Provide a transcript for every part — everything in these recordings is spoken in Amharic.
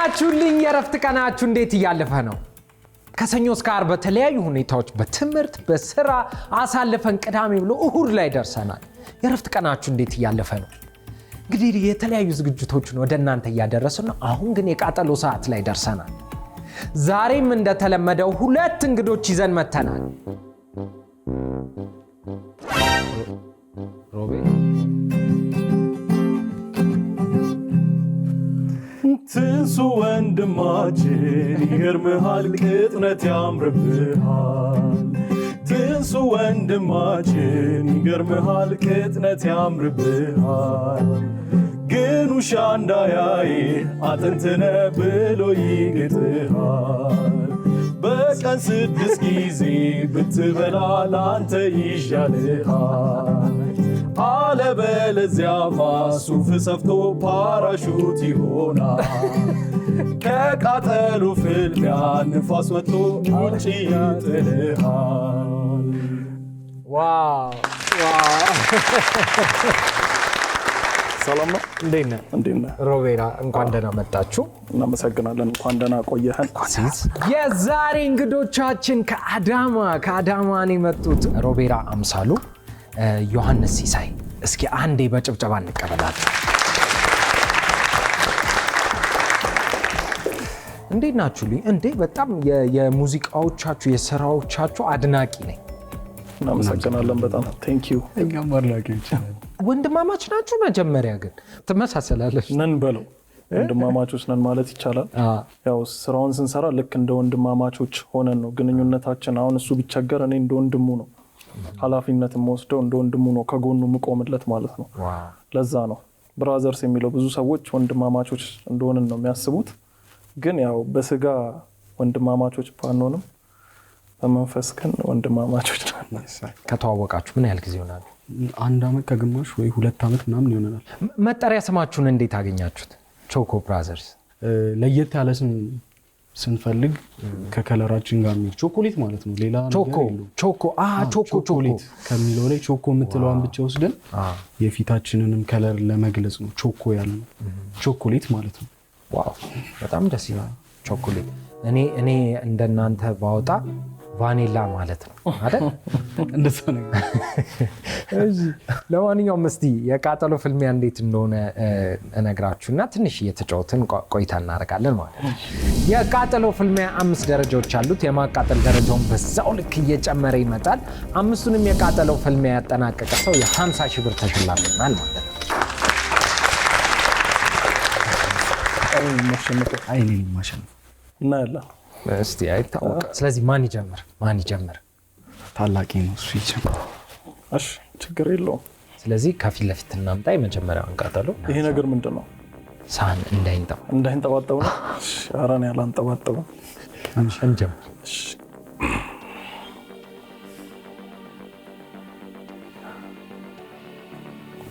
ናችሁልኝ? የረፍት ቀናችሁ እንዴት እያለፈ ነው? ከሰኞ እስከ ዓርብ በተለያዩ ሁኔታዎች በትምህርት በስራ አሳልፈን ቅዳሜ ብሎ እሁድ ላይ ደርሰናል። የረፍት ቀናችሁ እንዴት እያለፈ ነው? እንግዲህ የተለያዩ ዝግጅቶችን ወደ እናንተ እያደረስን ነው። አሁን ግን የቃጠሎ ሰዓት ላይ ደርሰናል። ዛሬም እንደተለመደው ሁለት እንግዶች ይዘን መተናል። ሮቤ ትንሱ ወንድማችን ይገርምሃል፣ ቅጥነት ያምርብሃል። ትንሱ ወንድማችን ይገርምሃል፣ ቅጥነት ያምርብሃል። ግን ውሻ እንዳያይ አጥንትነ ብሎ ይግጥሃል። በቀን 6 ጊዜ ብትበላ ላንተ ይሻልሃል። አለበለዚያማ ሱፍ ሰፍቶ ፓራሹት ይሆናል። ከቃጠሎ ፍልሚያ ንፋስ መጥቶ ውጭ ይጥልሃል። ዋው! ሰላም ነው? እንዴት ነህ? ሮቤራ እንኳን ደህና መጣችሁ። እናመሰግናለን። እንኳን ደህና ቆየህን። የዛሬ እንግዶቻችን ከአዳማ ነው የመጡት። ሮቤራ አምሳሉ፣ ዮሐንስ ሲሳይ። እስኪ አንዴ በጭብጨባ እንቀበላቸው። እንዴት ናችሁልኝ? እንዴ በጣም የሙዚቃዎቻችሁ የስራዎቻችሁ አድናቂ ነኝ። እናመሰግናለን በጣም ቴንኪዩ። እኛም አድናቂዎች ወንድማማች ናችሁ? መጀመሪያ ግን ትመሳሰላለች ነን በለው። ወንድማማቾች ነን ማለት ይቻላል። ያው ስራውን ስንሰራ ልክ እንደ ወንድማማቾች ሆነን ነው ግንኙነታችን። አሁን እሱ ቢቸገር እኔ እንደ ወንድሙ ነው ኃላፊነትን ወስደው እንደ ወንድሙ ነው ከጎኑ ምቆምለት ማለት ነው። ለዛ ነው ብራዘርስ የሚለው። ብዙ ሰዎች ወንድማማቾች እንደሆንን ነው የሚያስቡት፣ ግን ያው በስጋ ወንድማማቾች ባንሆንም በመንፈስ ግን ወንድማማቾች ነን። ከተዋወቃችሁ ምን ያህል ጊዜ ይሆናል? 1 ዓመት ከግማሽ ወይ 2 ዓመት ምናምን ይሆናል። መጠሪያ ስማችሁን እንዴት አገኛችሁት? ቾኮ ብራዘርስ። ለየት ያለ ስም ስንፈልግ ከከለራችን ጋር ነው። ቾኮሌት ማለት ነው። ሌላ ቾኮሌት ከሚለው ላይ ቾኮ የምትለዋን ብቻ ወስደን የፊታችንንም ከለር ለመግለጽ ነው ቾኮ ያልነው። ቾኮሌት ማለት ነው። ዋው! በጣም ደስ ይላል። ቾኮሌት እኔ እንደናንተ ባወጣ ቫኒላ ማለት ነው አይደል? እንደዛ ነው። እሺ፣ ለማንኛውም እስቲ የቃጠሎ ፍልሚያ እንዴት እንደሆነ እነግራችሁና ትንሽ እየተጫወትን ቆይታ እናደርጋለን ማለት ነው። የቃጠሎ ፍልሚያ 5 ደረጃዎች አሉት። የማቃጠል ደረጃውን በዛው ልክ እየጨመረ ይመጣል። 5ቱንም የቃጠሎ ፍልሚያ ያጠናቀቀ ሰው የ50 ሺህ ብር ተሸላሚ ይሆናል ማለት ነው። ማሸነፍ እና ያለ እስቲ አይታወቅም። ስለዚህ ማን ይጀምር? ታላቂ ነው እሱ ይጀምር። እሺ፣ ችግር የለውም። ስለዚህ ከፊት ለፊት እናምጣ የመጀመሪያውን ቃጠሎ። ይሄ ነገር ምንድን ነው? ሳህን እንዳይንጠባጠብ ነው። ኧረ እኔ አላንጠባጠብም። እንጀምር።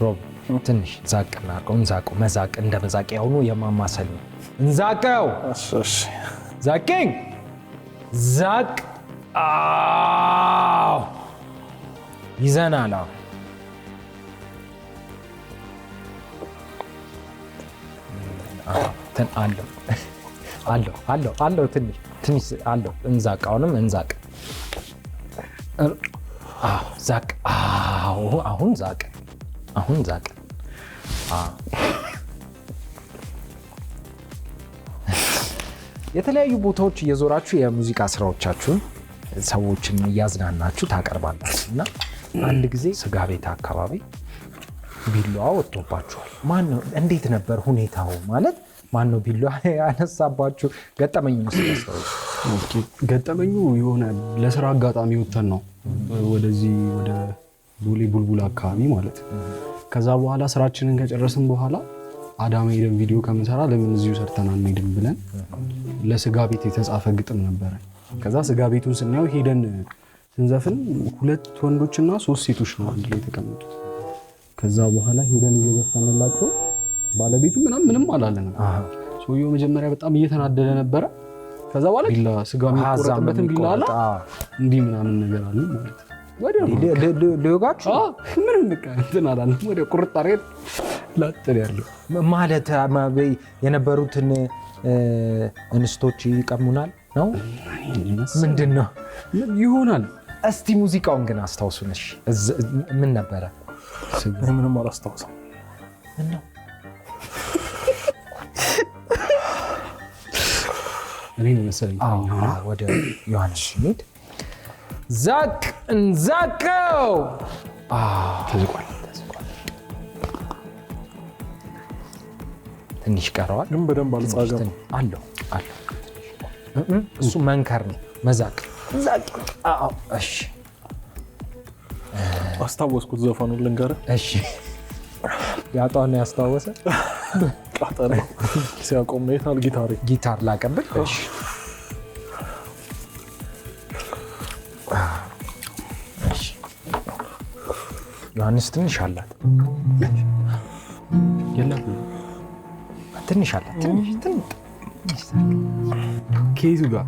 ሮብ ትንሽ ዛቅ እናድርገው። መዛቅ እንደ መዛቅ ያሁኑ የማማሰል ነው። እንዛቀው። እሺ ዛቄኝ ዛቅ ይዘናል። አለው ትንሽ አለው። እንዛቅ። አሁንም እንዛቅ። ዛቅ። አሁን ዛቅ። የተለያዩ ቦታዎች እየዞራችሁ የሙዚቃ ስራዎቻችሁን ሰዎችን እያዝናናችሁ ታቀርባላችሁ እና አንድ ጊዜ ስጋ ቤት አካባቢ ቢላዋ ወጥቶባችኋል። ማነው? እንዴት ነበር ሁኔታው? ማለት ማነው ቢላዋ ያነሳባችሁ? ገጠመኙ ገጠመኙ የሆነ ለስራ አጋጣሚ ወጥተን ነው ወደዚህ ወደ ቦሌ ቡልቡል አካባቢ ማለት። ከዛ በኋላ ስራችንን ከጨረስን በኋላ አዳማ ሄደን ቪዲዮ ከምንሰራ ለምን እዚሁ ሰርተን አንሄድም ብለን ለስጋ ቤት የተጻፈ ግጥም ነበረ። ከዛ ስጋ ቤቱን ስናየው ሄደን ስንዘፍን 2 ወንዶችና 3 ሴቶች ነው አንድ ላይ የተቀመጡት። ከዛ በኋላ ሄደን እየዘፈንላቸው ባለቤቱ ምንም አላለንም። ሰውየው መጀመሪያ በጣም እየተናደደ ነበረ። ከዛ በኋላ ቢላ ስጋ የሚቆረጥበትን ቢላ አለ እንዲህ ምናምን ነገር አለ ማለት ነው። ሊወጋችሁ ምንም እንትን አላለም። ወደ ቁርጥ አድርገን ላጥል ያለው ማለት የነበሩትን እንስቶች ይቀሙናል ነው ምንድን ነው ይሆናል። እስቲ ሙዚቃውን ግን አስታውሱንሽ። ምን ነበረ? ምንም አላስታውስም። ምን ነው እኔ መሰለኝ ወደ ዮሐንስ ሚድ ዛቅ እንዛቀው ተዝቋል። ትንሽ ቀረዋል ግን በደንብ አልጻገም አለው እሱ መንከር ነው መዛቅ ዛቅ። እሺ አስታወስኩት ዘፈኑን ልንገርህ። እሺ ያጣውን ያስታወሰ ቃጠሎ ሲያቆም ሜታል ጊታር ላቀብል። እሺ ዮሐንስ ትንሽ አላት ትንሽ አላት ከይዙ ጋር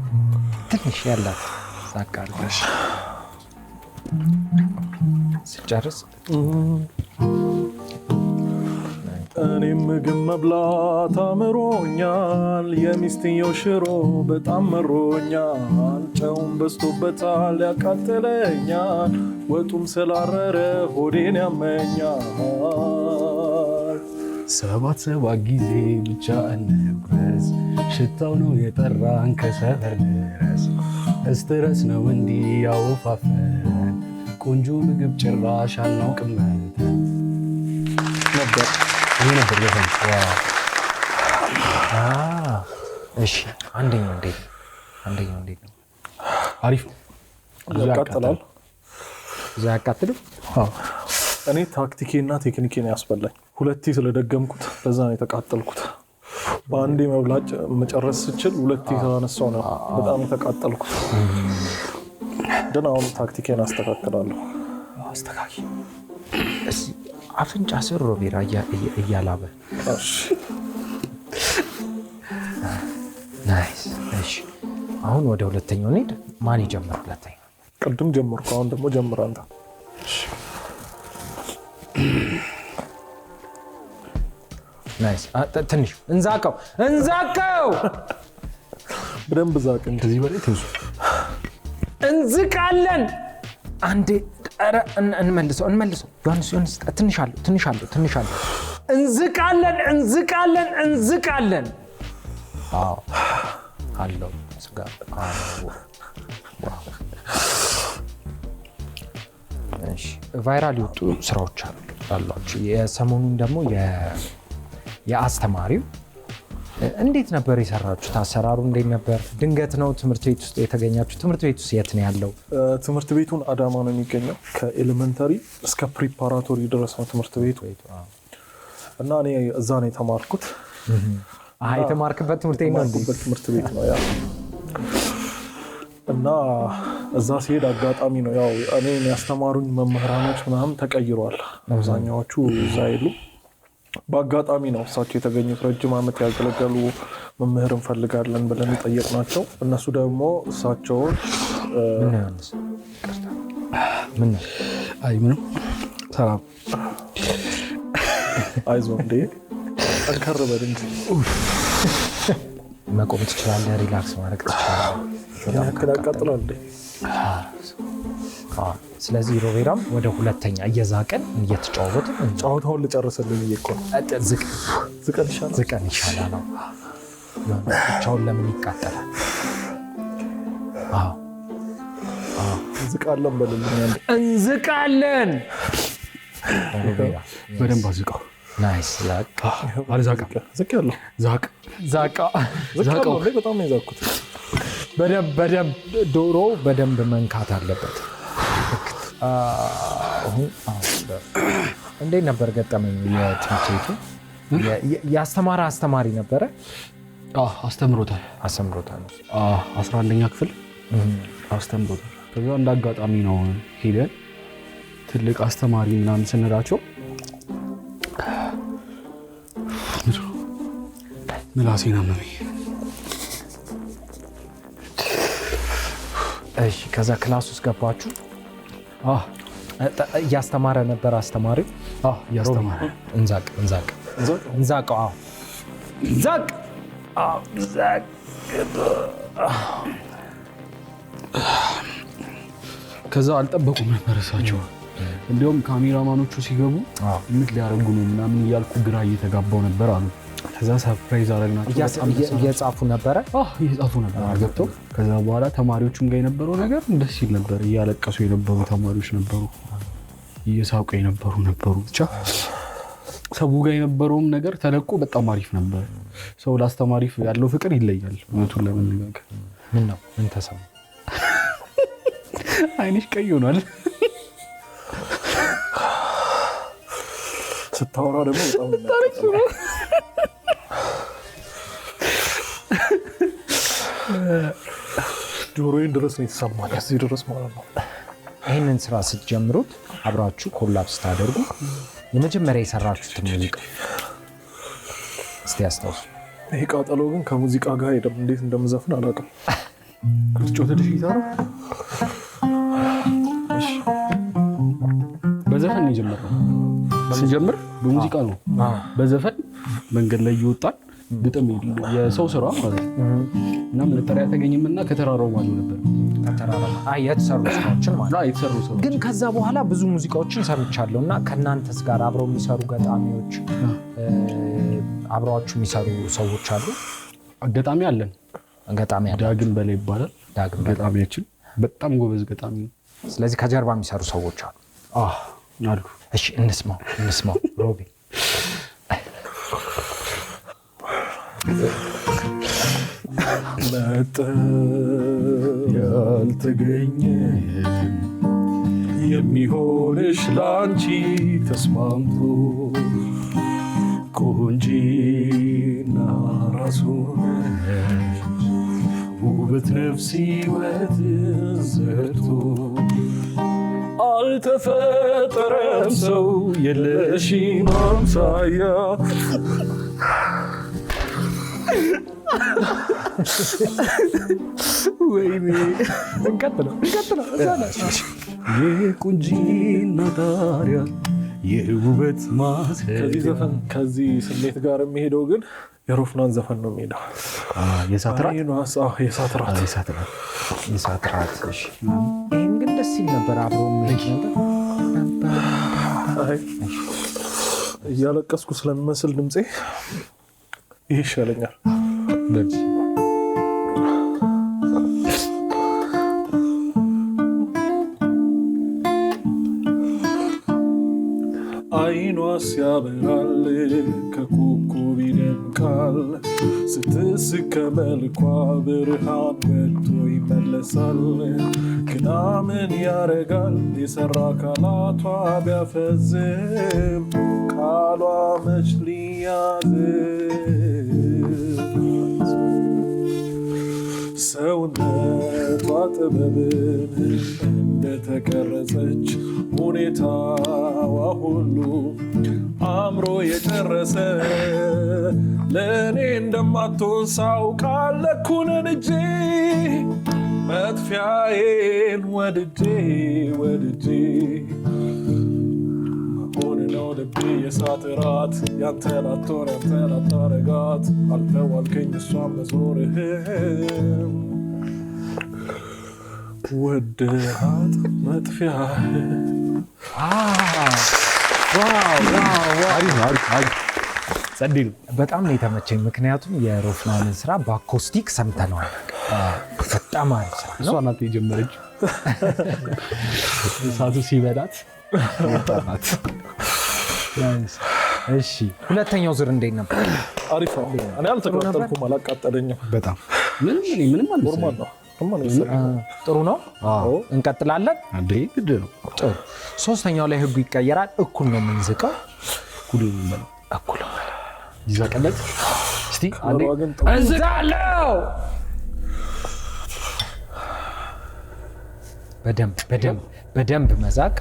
ትንሽ ያላት ሳቃለሽ ሲጨርስ እኔም ምግብ መብላት አምሮኛል፣ የሚስትየው ሽሮ በጣም መሮኛል፣ ጨውም በዝቶበታል ያቃጥለኛል፣ ወጡም ስላረረ ሆዴን ያመኛል። 7 ጊዜ ብቻ እንጓዝ፣ ሽታው ነው የጠራን ከሰፈር ድረስ፣ እስትረስ ነው እንዲህ ያወፋፈን፣ ቆንጆ ምግብ ጭራሽ አናውቅም ነበር። ይሄ ነበር ዘፈን። እሺ አንደኛው እንዴት ነው? አሪፍ ነው። ያቃጥላል። እዛ ያቃጥልም። እኔ ታክቲኬና ቴክኒኬን ያስበላኝ 2 ስለደገምኩት ለዛ ነው የተቃጠልኩት። በአንዴ መብላት መጨረስ ስችል 2 ተነሳው ነው በጣም የተቃጠልኩት። ግን አሁን ታክቲኬን አስተካክላለሁ። አስተካኪ አፍንጫ ስር ሮቤራ እያላበ ናይስ። እሺ አሁን ወደ ሁለተኛው እንሂድ። ማን ይጀምር? ሁለተኛ ቅድም ጀመርኩ፣ አሁን ደግሞ ጀምር አንተ። ናይስ። ትንሽ እንዛቀው በደንብ ዛቅ። ከዚህ በላይ ትንሱ እንዝቃለን። አንዴ ኧረ እንመልሰው ዮሐንስ ትንሽ አለው እንዝቃለን። አዎ አለው ስጋ። እሺ ቫይራል የወጡ ስራዎች አሏቸው። የሰሞኑን ደግሞ የአስተማሪው እንዴት ነበር የሰራችሁት? አሰራሩ እንዴት ነበር? ድንገት ነው ትምህርት ቤት ውስጥ የተገኛችሁ? ትምህርት ቤት ውስጥ የት ነው ያለው? ትምህርት ቤቱን አዳማ ነው የሚገኘው። ከኤሌመንተሪ እስከ ፕሪፓራቶሪ ድረስ ነው ትምህርት ቤቱ እና እኔ እዛ ነው የተማርኩት። የተማርክበት ትምህርት ቤት ነው? ትምህርት ቤት ነው ያው። እና እዛ ሲሄድ አጋጣሚ ነው ያው እኔ ያስተማሩኝ መምህራኖች ምናምን ተቀይረዋል። አብዛኛዎቹ እዛ የሉ። በአጋጣሚ ነው እሳቸው የተገኙት። ረጅም ዓመት ያገለገሉ መምህር እንፈልጋለን ብለን የጠየቅናቸው፣ እነሱ ደግሞ እሳቸውን ምንም ሰላም አይዞህ እንዴ ጠንከር በል እንጂ መቆም ትችላለህ፣ ሪላክስ ማድረግ ትችላለህ። ያክል ያቃጥላል እንዴ? ስለዚህ ሮቤራም ወደ ሁለተኛ እየዛቀን እየተጫወትን ጨዋታውን ልጨርስልኝ እኮ ነው። ዝቀን ይሻላል። ብቻውን ለምን ይቃጠላል? እንዝቃለን በልልኝ። እንዝቃለን። በደንብ አዝቃው። ናይስ። አልዛቅም። ዝቅ ያለው ዛቃው በጣም ነው የዛኩት። በደንብ ዶሮ በደንብ መንካት አለበት። እንዴት ነበር ገጠመኝ? የትምህርት ቤቱ ያስተማረ አስተማሪ ነበረ? አስተምሮታል። 11ኛ ክፍል አስተምሮታል። ከዛ እንደ አጋጣሚ ነው ሄደን ትልቅ አስተማሪ ምናምን ስንላቸው ምላሴን አመመኝ። እሺ ከዛ ክላስ ውስጥ ገባችሁ? እያስተማረ ነበር አስተማሪው? እያስተማረ እንዛቀው። ዛቅ ከዛ አልጠበቁም ነበር እሳቸው። እንዲያውም ካሜራማኖቹ ሲገቡ ምን ሊያደርጉ ነው ምናምን እያልኩ ግራ እየተጋባው ነበር አሉ። ከዛ ሰርፕራይዝ አደረግናቸው። እየጻፉ ነበረ ገብተው። ከዛ በኋላ ተማሪዎቹም ጋር የነበረው ነገር ደስ ይል ነበር። እያለቀሱ የነበሩ ተማሪዎች ነበሩ፣ እየሳቁ የነበሩ ነበሩ። ብቻ ሰው ጋር የነበረውም ነገር ተለቆ በጣም አሪፍ ነበር። ሰው ለአስተማሪ ያለው ፍቅር ይለያል። እውነቱን ለመነጋገር ምን ነው ምን ተሰማ? አይንሽ ቀይ ሆኗል ስታወራ ደግሞ በጣም ጆሮዬን ድረስ ነው የተሰማኝ፣ እዚህ ድረስ ማለት ነው። ይህንን ስራ ስትጀምሩት አብራችሁ ኮላፕስ ታደርጉ የመጀመሪያ የሰራችሁትን ሙዚቃ እስቲ ያስታውሱ። ይሄ ቃጠሎ ግን ከሙዚቃ ጋር ሄደም እንዴት እንደምዘፍን አላውቅም። ጮተልሽ ጊታሩ በዘፈን ነው የጀመረው። ስንጀምር በሙዚቃ ነው፣ በዘፈን መንገድ ላይ እየወጣን ግጥም የሰው ስራ ማለት ነው። እና መጠሪያ ተገኘምና ከተራራው ማለት ነበር። የተሰሩ ስራዎችን ማለት ነው። የተሰሩ ስራዎች ግን ከዛ በኋላ ብዙ ሙዚቃዎችን ሰምቻለሁ እና ከእናንተስ ጋር አብረው የሚሰሩ ገጣሚዎች አብረዋችሁ የሚሰሩ ሰዎች አሉ? ገጣሚ አለን። ዳግም በላይ ይባላል ገጣሚያችን። በጣም ጎበዝ ገጣሚ ነው። ስለዚህ ከጀርባ የሚሰሩ ሰዎች አሉ አሉ። እሺ እንስማው ሮቢ። ያልተገኘ የሚሆንሽ ላንቺ ተስማምቶ ቆንጂና ራሱን ውበት ነፍስ ሕይወት ዘርቶ አልተፈጠረም ሰው የለሽም አምሳያ። ወይኔ እንቀጥለው የቁንጂና ጣሪያ የውበት ከዚህ ዘፈን ከዚህ ስሜት ጋር የሚሄደው ግን የሮፍናን ዘፈን ነው የሚሄደው። የእሳት ራት። ይህም ግን ደስ ይል ነበር። አብሮ የሚሄድ ነበር። እያለቀስኩ ስለሚመስል ድምፄ ይህ ይሻለኛል። አይኗ ሲያበራል ከኮከብ ይደምቃል፣ ስትስቅ ከመልኳ ብርሃን ወጥቶ ይመለሳል። ግና ምን ያረጋል የሰራ አካላቷ ቢያፈዝም ቃሏ መች ሊያዝም። ሰውነቷ ጥበብን እንደተቀረጸች ሁኔታዋ ሁሉ አምሮ የጨረሰ ለእኔ እንደማትሆን ሳውቃለኩንን እጄ መጥፊያዬን ወድጄ መሆን ነው ልቤ የእሳት ራት ያንተን አትሆን ያንተን አታረጋት አልተዋልከኝ እሷን መዞርህም ወድሃት መጥፊያህን። ጸዴ ነው። በጣም ነው የተመቸኝ። ምክንያቱም የሮፍናንን ስራ በአኮስቲክ ሰምተነዋል። በጣም አሪፍ ስራ ነው። እሷ ናት የጀመረችው። እሳቱ ሲበላት ወጣናት። እሺ ሁለተኛው ዙር እንዴት ነበር? አሪፍ ነው። እኔ አልተቃጠልኩም፣ አላቃጠለኝም። በጣም ምንም ኖርማል ነው። ጥሩ ነው። እንቀጥላለን። አንዴ ግድ ነው። ጥሩ። ሶስተኛው ላይ ህጉ ይቀየራል። እኩል ነው የምንዝቀው። እኩል ይዘቀለት። እስቲ አንዴ እንዝቃለው። በደንብ መዛቅ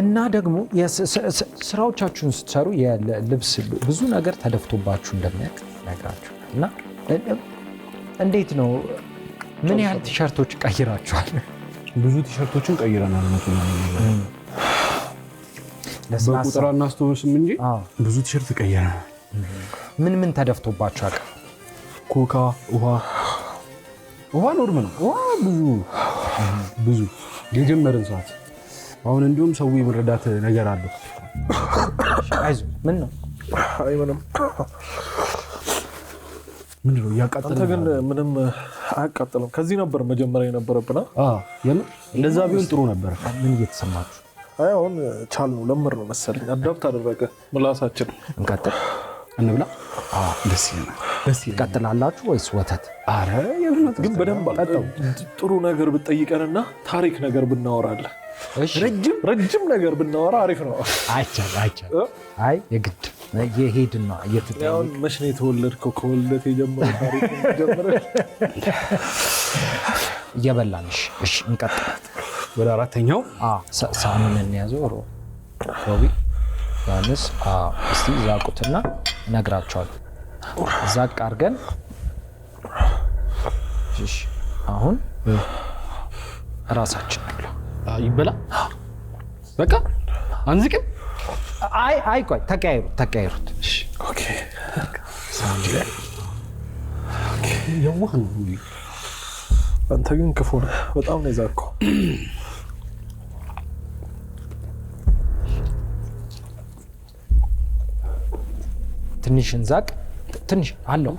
እና ደግሞ ስራዎቻችሁን ስትሰሩ የልብስ ብዙ ነገር ተደፍቶባችሁ እንደሚያውቅ ነግራችሁ እና እንዴት ነው? ምን ያህል ቲሸርቶች ቀይራችኋል? ብዙ ቲሸርቶችን ቀይረናል። በቁጥር አናስተውልም እንጂ ብዙ ቲሸርት ቀየረ። ምን ተደፍቶባቸው አቀፍ ኮካ ውሃ ኖርም ነው። ውሃ ብዙ የጀመረን ሰዓት አሁን እንዲሁም ሰው የመረዳት ነገር አለው። አይዞህ ምን ነው? አይ ምንም ምንድን ነው እያቃጠለ? አንተ ግን ምንም አያቃጥልም። ከዚህ ነበር መጀመሪያ የነበረብና የምር እንደዛ ቢሆን ጥሩ ነበር። ምን እየተሰማችሁ? አይ አሁን ቻል ነው ለምር ነው መሰለኝ አዳፕት አደረገ ምላሳችን። እንቀጥል እንብላ። ደስ ይላል። ትቀጥላላችሁ ወይስ ወተት? አረ ግን በደንብ ጥሩ ነገር ብትጠይቀንና ታሪክ ነገር ብናወራለን። ረጅም ነገር ብናወራ አሪፍ ነው። አይቻል አይ የግድ የሄድን ነው አሁን መች ነው የተወለድከው? ከወልደት የጀመረ ታሪክ ጀምረ እየበላንሽ። እሺ እንቀጥል ወደ አራተኛው። ሳህኑን እንያዘው። ሮቢ ዮሐንስ እስቲ ዛቁትና እነግራቸዋለሁ። ዛቅ አድርገን እሺ አሁን ራሳችን ይበላ በቃ አንዝቅም። አይ ቆይ ተቀያይሩት። ኦኬ የዋህ ነው። አንተ ግን ክፉ ነህ በጣም ነው የዛከው። ትንሽ እንዛቅ። ትንሽ አለው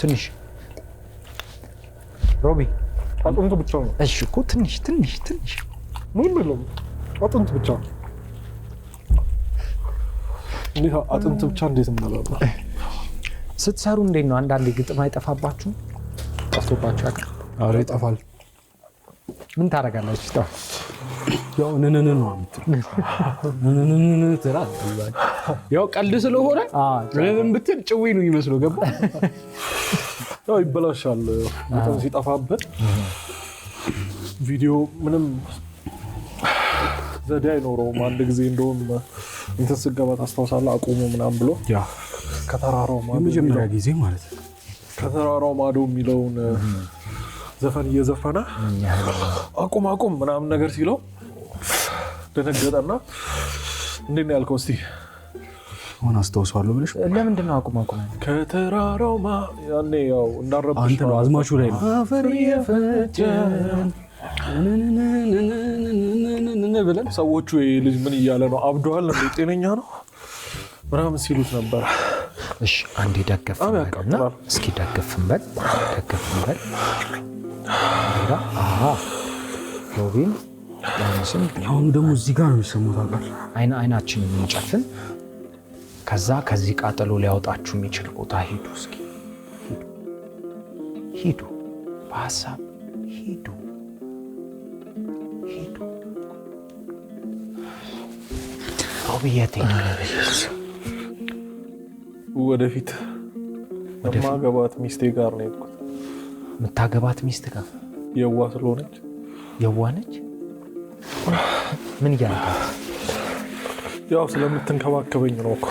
ትንሽ ሮቢ አጥንቱ ብቻ ነው። እሺ እኮ ትንሽ ምን ብለው አጥንቱ ብቻ እንዴ? አጥንቱ ብቻ እንዴት እንበላለን? ስትሰሩ እንዴት ነው? አንዳንዴ ግጥም አይጠፋባችሁ? ጠፍቶባችሁ ያውቃል? አረ ይጠፋል። ምን ታደርጋላችሁ? ታው ያው ነነነ ነው ትላለህ። ያው ቀልድ ስለሆነ ለምን ብትል ጭዌ ነው የሚመስለው። ገባ? ያው ይበላሻል በጣም ሲጠፋበት። ቪዲዮ ምንም ዘዴ አይኖረውም። አንድ ጊዜ እንደውም እንትን ስገባ ታስታውሳለህ? አቁሙ ምናምን ብሎ ከተራራው ማዶ የመጀመሪያ ጊዜ ማለት ነው። ከተራራው ማዶ የሚለውን ዘፈን እየዘፈነ አቁም ምናምን ነገር ሲለው ደነገጠና እንዴት ነው ያልከው? እስቲ አሁን አስታውሳለሁ ብለሽ ለምንድን ነው አቁም ከተራራው ያኔ ያው እንዳረብሽ አንተ ነው አዝማቹ ላይ ነው አፈር የፈጀን ብለን ሰዎቹ ልጅ ምን እያለ ነው አብዷል እንዴ ጤነኛ ነው ምናምን ሲሉት ነበር። እሺ አንዴ ደገፍና እስኪ ደገፍንበል ሮቢን ያንስም አሁን ደግሞ እዚህ ጋር ነው የሚሰሙት አቃል አይናችንን እንጨፍን። ከዛ ከዚህ ቃጠሎ ሊያወጣችሁ የሚችል ቦታ ሂዱ። እስኪ ሂዱ በሀሳብ ሂዱ። ሮቢየቴ ወደፊት የማገባት ሚስቴ ጋር ነው የሄድኩት። የምታገባት ሚስት ጋር የዋህ ስለሆነች የዋነች ምን እያደረጋት? ያው ስለምትንከባከበኝ ነው እኮ።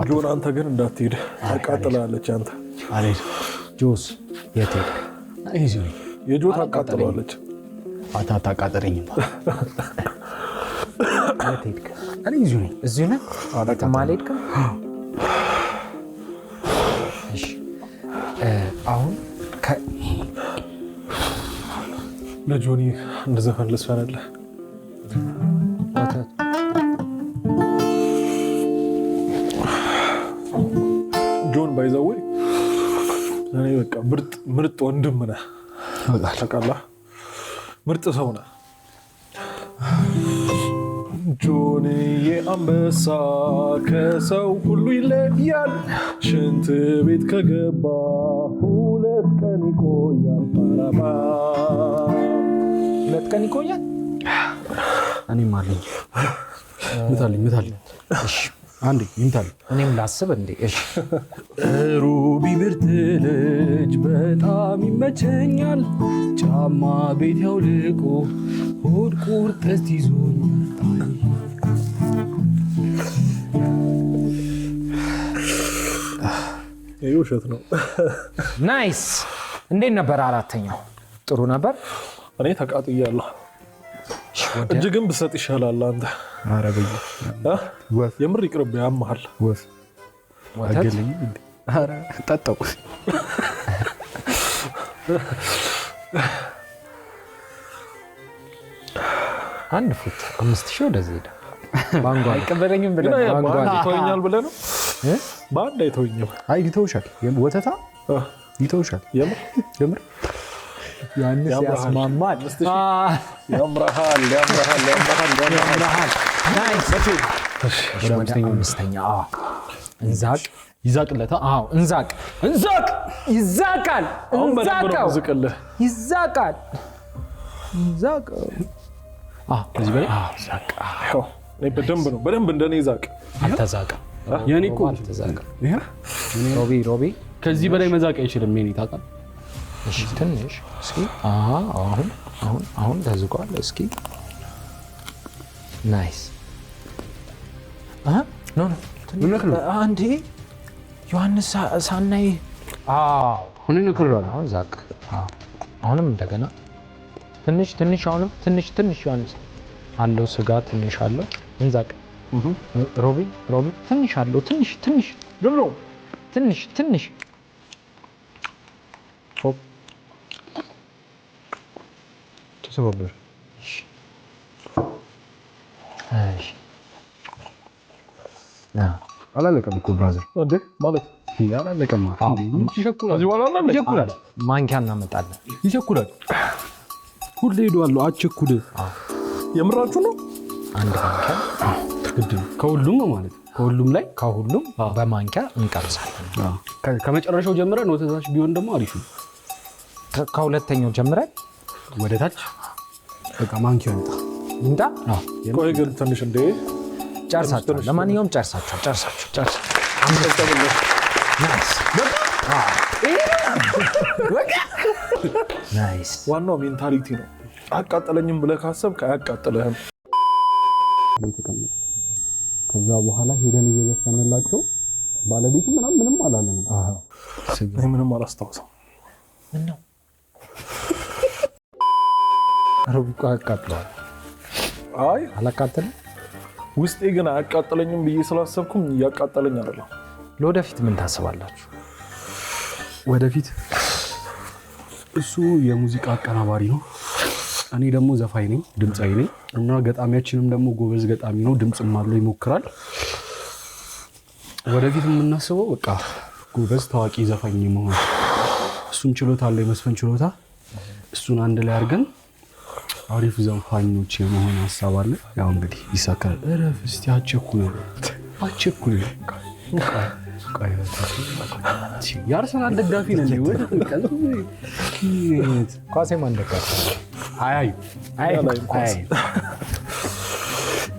ጆን አንተ ግን እንዳትሄድ ታቃጥላለች። አንተ አሬድ ጆስ የት ሄድክ? እዚሁ የጆ ታቃጥላለች። አታቃጥረኝም። የት ሄድክ? እኔ እዚሁ ነኝ። እዚሁ ነህ? የትም አልሄድክም? እሺ አሁን ለጆኒ እንደዘፈን ልስፈንልህ። ጆን ባይዘዌ እኔ በቃ ምርጥ ወንድም ነህ። ታውቃለህ፣ ምርጥ ሰው ነህ። ጆንዬ አንበሳ ከሰው ሁሉ ይለያል። ሽንት ቤት ከገባ 2 ቀን ይቆያል። 2 ቀን ይቆያል። እኔም አለኝ። ምታልኝ። እሺ አንዴ ይምታልኝ። እኔም ላስብ እንዴ። እሺ ሩቢ ምርጥ ልጅ በጣም ይመቸኛል። ጫማ ቤት ያውልቆ ሆድ ቁርጠት ይዞኛል። ይሄ ውሸት ነው። ናይስ። እንዴት ነበር? አራተኛው ጥሩ ነበር። እኔ ተቃጥያለሁ። እጅ ግን ብሰጥ ይሻላል አንተ። ኧረ በይ ወፍ የምር ይቅርብ ያመሃል። ወፍ አገለኝ እንዴ? ኧረ ጠጣው። አንድ ፉት 5000 ወደዚህ ሄደ። ባንጓ አይቀበለኝም ብለህ ይተወኛል ብለህ ነው? በአንድ አይተወኝም። አይ ይተውሻል። ወተታ ይተውሻል። የምር ዮሐንስ ያስማማል። ያምራሃል። ናይስ። አምስተኛ እንዛቅ ይዛቅለታ። አዎ እንዛቅ ይዛቃል። ይዛቃል። ከዚህ በላይ በደንብ እንደኔ ይዛቅ። አልተዛቀም። የኔ እኮ አልተዛቀም። ሮቢ ከዚህ በላይ መዛቅ አይችልም። የኔ ታውቃለህ። እሺ ትንሽ እስኪ አሁን ተዝቋል። እስኪ ናይስ። ኖ አንዴ ዮሐንስ ሳናይ ሁኔ ነክሯል። አሁን ዛቅ። አሁንም እንደገና ትንሽ አሁንም ትንሽ ዮሐንስ አለው ስጋ ትንሽ አለው። እንዛቅ። ሮቢ ትንሽ አለው ትንሽ ደግሞ ትንሽ ሆፕ ተሰበረ። እሺ አላለቀም እኮ ብራዘር። እንዴ ማለት አላለቀም። ይቸኩላል። ማንኪያ እናመጣለን። ይቸኩላል። ሁሌ ሄዷል። አትቸኩል። የምራችሁ ነው? አንድ ማንኪያ ግድ ነው። ከሁሉም ማለት ከሁሉም በማንኪያ እንቀምሳለን። ከመጨረሻው ጀምረን ወደ ታች ቢሆን ደግሞ አሪፍ ነው። ከሁለተኛው ጀምረን ወደ ታች በቃ ማንኪያው ይምጣ። ቆይ ግን ትንሽ እንዴ ጨርሳችሁ። ለማንኛውም ጨርሳችሁ ናይስ። ዋናው ሜንታሊቲ ነው። አያቃጠለኝም ብለህ ካሰብክ አያቃጥልህም። ከዛ በኋላ ሄደን እየዘፈንላቸው ባለቤቱ ምንም አላለንም። ምንም አላስታውሰም። ምን ነው ሩቢቆ አያቃጥለዋል? አይ አላቃጠለም። ውስጤ ግን አያቃጠለኝም ብዬ ስላሰብኩም እያቃጠለኝ አይደለም። ለወደፊት ምን ታስባላችሁ? ወደፊት እሱ የሙዚቃ አቀናባሪ ነው፣ እኔ ደግሞ ዘፋኝ ነኝ፣ ድምፃዊ ነኝ እና ገጣሚያችንም ደግሞ ጎበዝ ገጣሚ ነው፣ ድምፅም አለው ይሞክራል። ወደፊት የምናስበው በቃ ጎበዝ ታዋቂ ዘፋኝ መሆን። እሱም ችሎታ አለው፣ የመስፈን ችሎታ። እሱን አንድ ላይ አድርገን አሪፍ ዘፋኞች የመሆን ሀሳብ አለ። ያው እንግዲህ ይሳካል። እረፍ እስቲ አትቸኩል። የአርሰናል ደጋፊ ነኝ። ኳሴ ማን ደጋፊ? አይ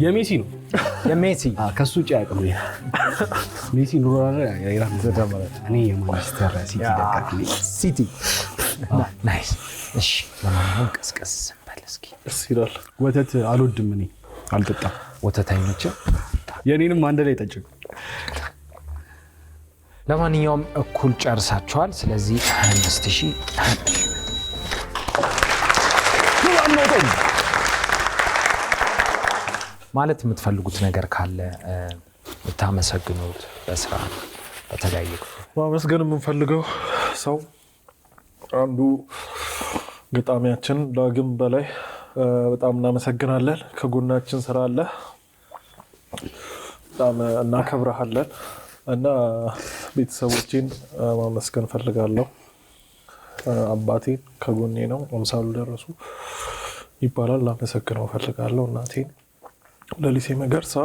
የሜሲ ነው። የሜሲ ከሱ ውጭ አያውቅም። ሜሲ ኑሮ እኔ የማንቸስተር ሲቲ ደጋፊ ነኝ። ሲቲ ናይስ። እሺ ለማንኛውም ቀስቀስ በል እስኪ። ደስ ይላል። ወተት አልወድም፣ እኔ አልጠጣም። ወተት አይመችም? የኔንም አንድ ላይ ጠጭ። ለማንኛውም እኩል ጨርሳችኋል። ስለዚህ 5000 ማለት የምትፈልጉት ነገር ካለ የምታመሰግኑት በስራ በተለያየ ማመስገን የምንፈልገው ሰው አንዱ ገጣሚያችን ዳግም በላይ በጣም እናመሰግናለን። ከጎናችን ስራ አለ፣ በጣም እናከብረሃለን እና ቤተሰቦቼን ማመስገን ፈልጋለሁ። አባቴን ከጎኔ ነው፣ አምሳሉ ደረሱ ይባላል፣ ላመሰግነው ፈልጋለሁ። እናቴን ለሊሴ መገርሳ፣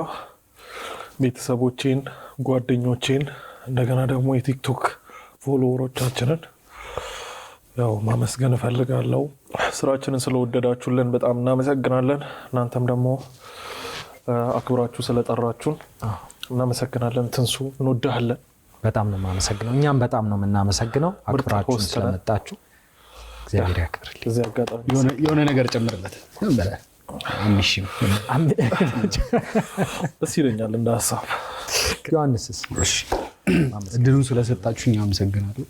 ቤተሰቦቼን፣ ጓደኞቼን፣ እንደገና ደግሞ የቲክቶክ ፎሎወሮቻችንን ያው ማመስገን እፈልጋለሁ። ስራችንን ስለወደዳችሁልን በጣም እናመሰግናለን። እናንተም ደግሞ አክብራችሁ ስለጠራችሁን እናመሰግናለን። ትንሱ እንወድሃለን። በጣም ነው የማመሰግነው። እኛም በጣም ነው የምናመሰግነው አክብራችሁ ስለመጣችሁ። እግዚአብሔር ያክብርልኝ። እዚህ አጋጣሚ የሆነ ነገር ጨምርለት። ደስ ይለኛል እንደ ሀሳብ። ዮሐንስስ? እድሉን ስለሰጣችሁኝ አመሰግናለሁ።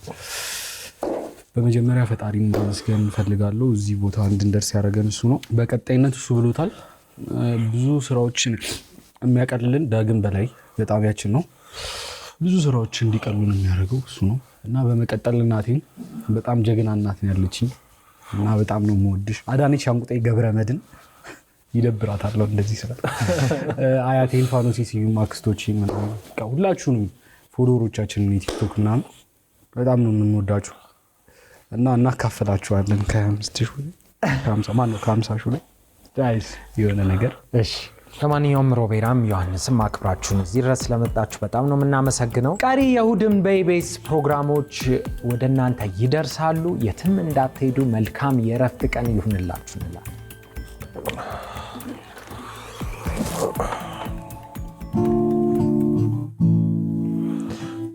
በመጀመሪያ ፈጣሪን ማመስገን እፈልጋለሁ። እዚህ ቦታ እንድንደርስ ያደረገን እሱ ነው። በቀጣይነት እሱ ብሎታል። ብዙ ስራዎችን የሚያቀልልን ዳግም በላይ ገጣሚያችን ነው። ብዙ ስራዎች እንዲቀሉን የሚያደርገው እሱ ነው እና በመቀጠል እናቴን በጣም ጀግና እናት ነው ያለችኝ እና በጣም ነው የምወድሽ አዳነች ሻንቁጤ ገብረመድን ይደብራታል እንደዚህ ስራ አያቴን ፋኖሲ ስዩም አክስቶቼን ሁላችሁንም ፎሎወሮቻችንን የቲክቶክ እና በጣም ነው የምንወዳችሁ እና እናካፍላችኋለን ከ50 ሺህ ላይ የሆነ ነገር። እሺ ለማንኛውም ሮቤራም ዮሐንስም አክብራችሁን እዚህ ድረስ ስለመጣችሁ በጣም ነው የምናመሰግነው። ቀሪ የእሁድን በኢቢኤስ ፕሮግራሞች ወደ እናንተ ይደርሳሉ። የትም እንዳትሄዱ። መልካም የእረፍት ቀን ይሁንላችሁ እንላለን።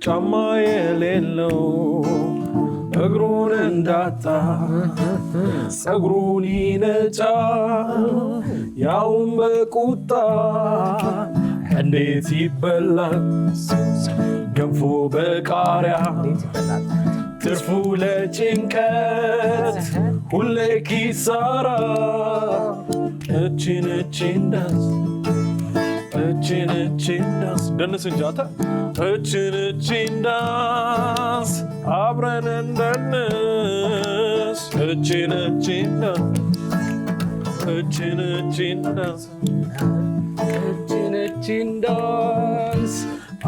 ጫማ የሌለው እግሩን እንዳጣ ጸጉሩን ይነጫ ያውን በቁጣ እንዴት ይበላል ገንፎ በቃሪያ ትርፉ ለጭንቀት ሁሌ ኪሳራ እችን ዳንስ ደንስ እንጃታ እችን ዳንስ አብረን እንደንስ እችን ዳንስ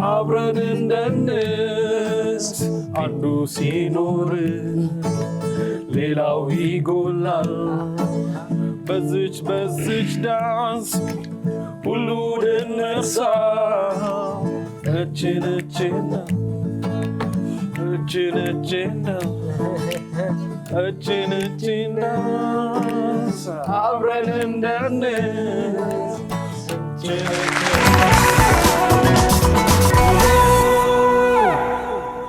አብረን እንደንስ አንዱ ሲኖር ሌላው ይጎላል በዝች ዳንስ ሁሉ እንርሳ እችን ዳንስ አብረን እንደንስ